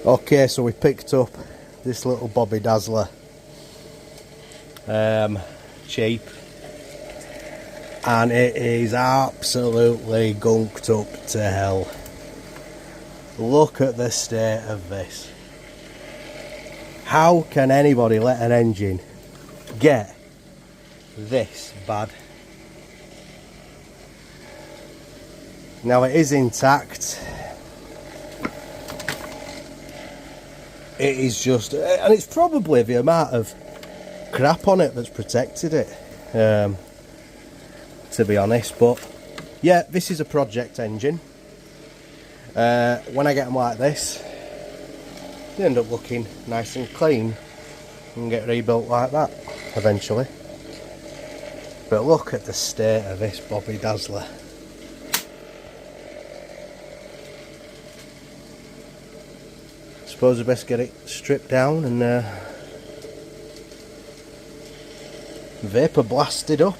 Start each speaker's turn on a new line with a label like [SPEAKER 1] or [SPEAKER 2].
[SPEAKER 1] Okay, so we picked up this little Bobby Dazzler, cheap, and it is absolutely gunked up to hell. Look at the state of this. How can anybody let an engine get this bad? Now it is intact. It is just, and it's probably the amount of crap on it that's protected it, to be honest. But yeah, this is a project engine. When I get them like this, they end up looking nice and clean and get rebuilt like that eventually. But look at the state of this Bobby Dazzler. Suppose I best get it stripped down and vapor blasted up.